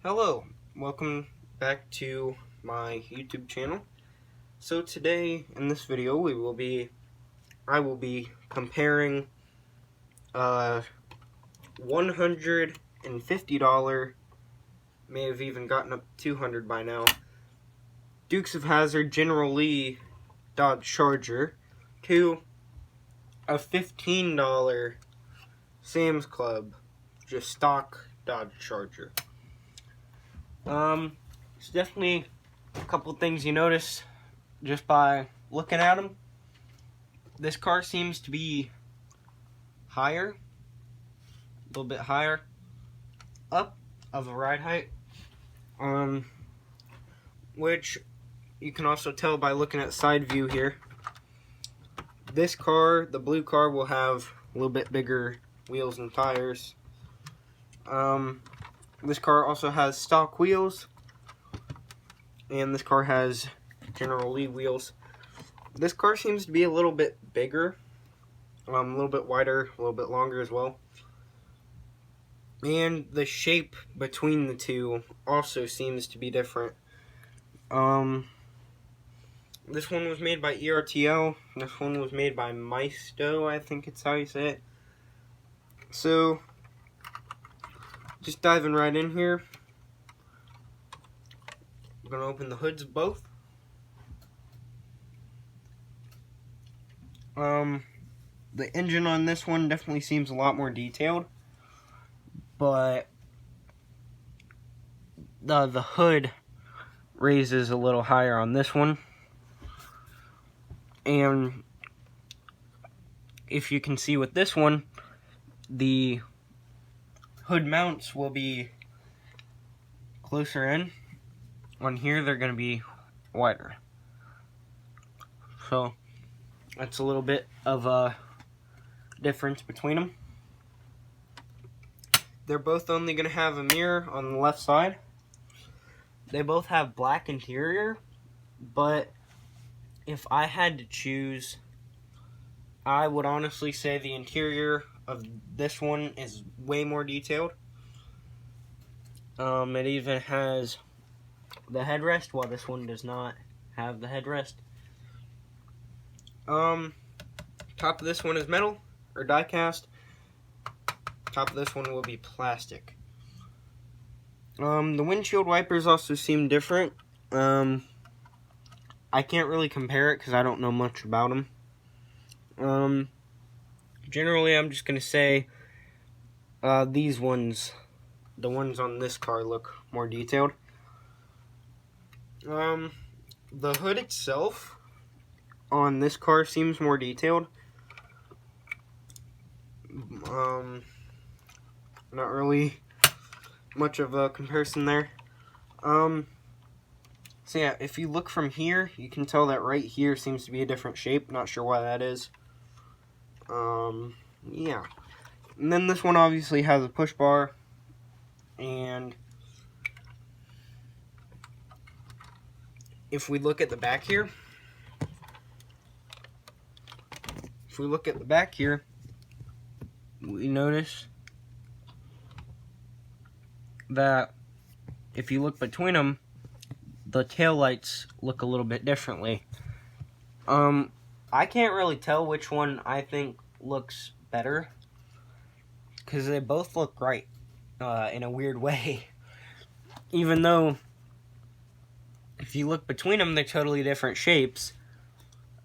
Hello, welcome back to my YouTube channel. So today in this video I will be comparing $150, may have even gotten up to $200 by now, Dukes of Hazzard General Lee Dodge Charger to a $15 Sam's Club just stock Dodge Charger. It's definitely a couple things you notice just by looking at them. This car seems to be higher, a little bit higher up of a ride height, which you can also tell by looking at side view here. This car, the blue car, will have a little bit bigger wheels and tires. This car also has stock wheels, and this car has General Lee wheels. This car seems to be a little bit bigger, a little bit wider, a little bit longer as well. And the shape between the two also seems to be different. This one was made by ERTL, this one was made by MAISTO, I think it's how you say it. So, just diving right in here. I'm going to open the hoods of both. The engine on this one definitely seems a lot more detailed, but the hood raises a little higher on this one. And if you can see with this one, the hood mounts will be closer in. On here, they're going to be wider. So, that's a little bit of a difference between them. They're both only going to have a mirror on the left side. They both have black interior, but if I had to choose, I would honestly say the interior of this one is way more detailed. It even has the headrest, while this one does not have the headrest. Top of this one is metal, or die cast. Top of this one will be plastic. The windshield wipers also seem different. I can't really compare it because I don't know much about them. Generally, I'm just going to say these ones, the ones on this car, look more detailed. The hood itself on this car seems more detailed. Not really much of a comparison there. So yeah, if you look from here, you can tell that right here seems to be a different shape. Not sure why that is. Yeah. And then this one obviously has a push bar, and if we look at the back here, we notice that if you look between them, the taillights look a little bit differently. I can't really tell which one I think looks better, because they both look right in a weird way. Even though, if you look between them, they're totally different shapes.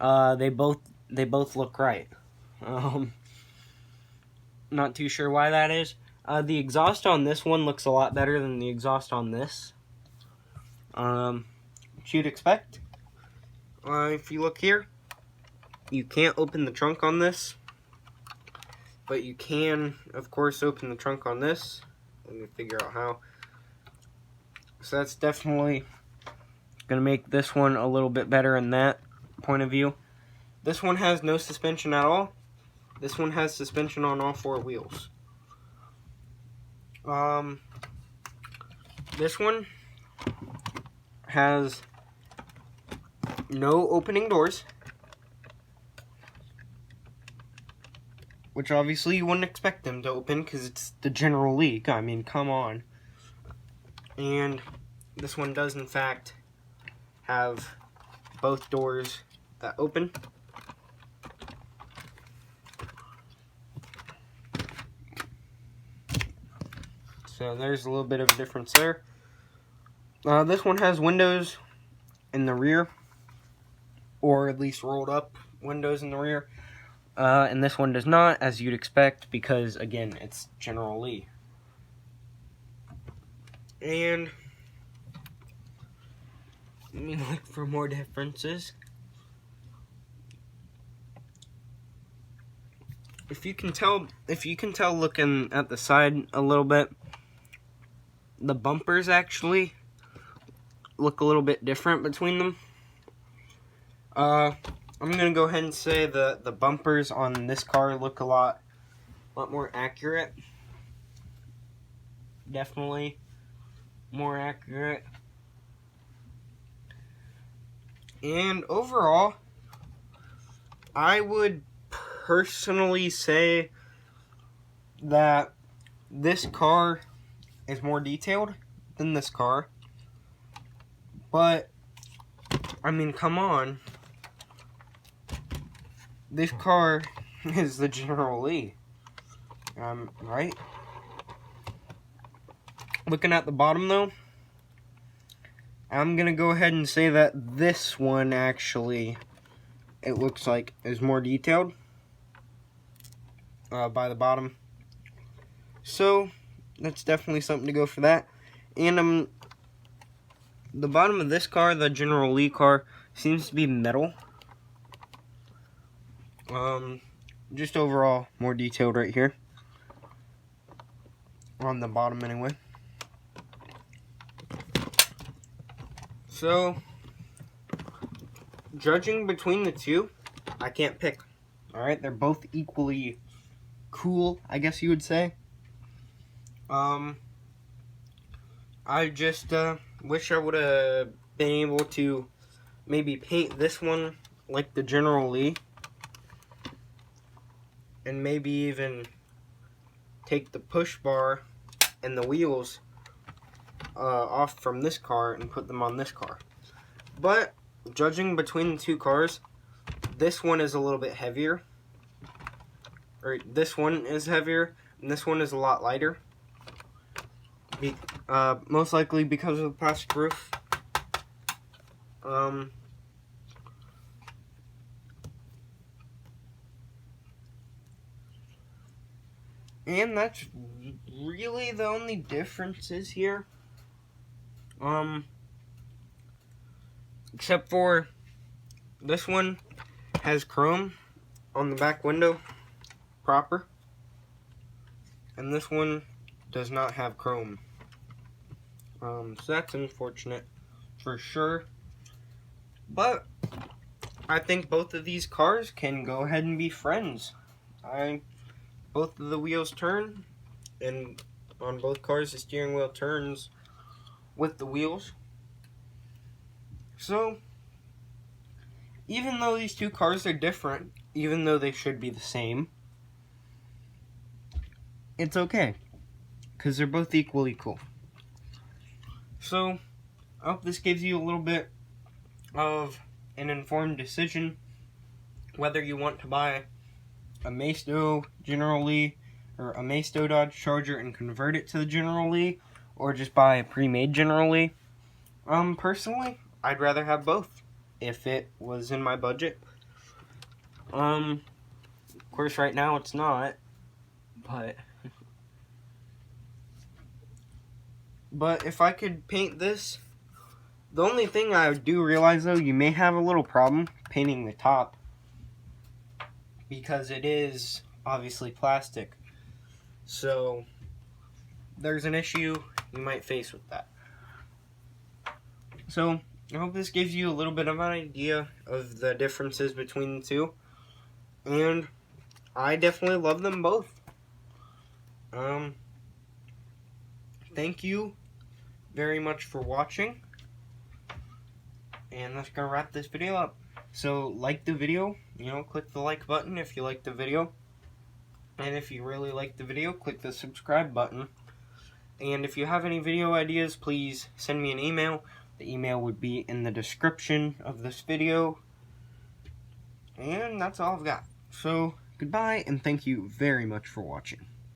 They both look right. Not too sure why that is. The exhaust on this one looks a lot better than the exhaust on this. What you'd expect. If you look here, you can't open the trunk on this, but you can, of course, open the trunk on this. Let me figure out how. So that's definitely going to make this one a little bit better in that point of view. This one has no suspension at all. This one has suspension on all four wheels. This one has no opening doors, which obviously you wouldn't expect them to open because it's the General Lee. I mean, come on. And this one does in fact have both doors that open. So there's a little bit of a difference there. This one has windows in the rear, or at least rolled up windows in the rear. And this one does not, as you'd expect, because again, it's General Lee. And let me look for more differences. If you can tell looking at the side a little bit, the bumpers actually look a little bit different between them. I'm gonna go ahead and say the bumpers on this car look a lot more accurate. Definitely more accurate. And overall, I would personally say that this car is more detailed than this car. But, I mean, come on. This car is the General Lee. Right? Looking at the bottom, though, I'm going to go ahead and say that this one, actually, it looks like is more detailed by the bottom. So, that's definitely something to go for that. And, the bottom of this car, the General Lee car, seems to be metal. Just overall more detailed right here. On the bottom anyway. So, judging between the two, I can't pick. Alright, they're both equally cool, I guess you would say. I just wish I would have been able to maybe paint this one like the General Lee. And maybe even take the push bar and the wheels off from this car and put them on this car. But judging between the two cars, this one is a little bit heavier. Or this one is heavier, and this one is a lot lighter. Most likely because of the plastic roof. And that's really the only differences here. Except for this one has chrome on the back window proper. And this one does not have chrome. So that's unfortunate for sure. But I think both of these cars can go ahead and be friends. Both of the wheels turn, and on both cars the steering wheel turns with the wheels. So, even though these two cars are different, even though they should be the same, it's okay, because they're both equally cool. So, I hope this gives you a little bit of an informed decision whether you want to buy a MAISTO General Lee or a MAISTO Dodge Charger and convert it to the General Lee, or just buy a pre-made General Lee. Personally, I'd rather have both if it was in my budget. Of course, right now it's not, but if I could paint this, the only thing I do realize though, you may have a little problem painting the top, because it is obviously plastic. So there's an issue you might face with that. So I hope this gives you a little bit of an idea of the differences between the two. And I definitely love them both. Thank you very much for watching. And that's gonna wrap this video up. So like the video, click the like button if you like the video. And if you really like the video, click the subscribe button. And if you have any video ideas, please send me an email. The email would be in the description of this video. And that's all I've got. So, goodbye, and thank you very much for watching.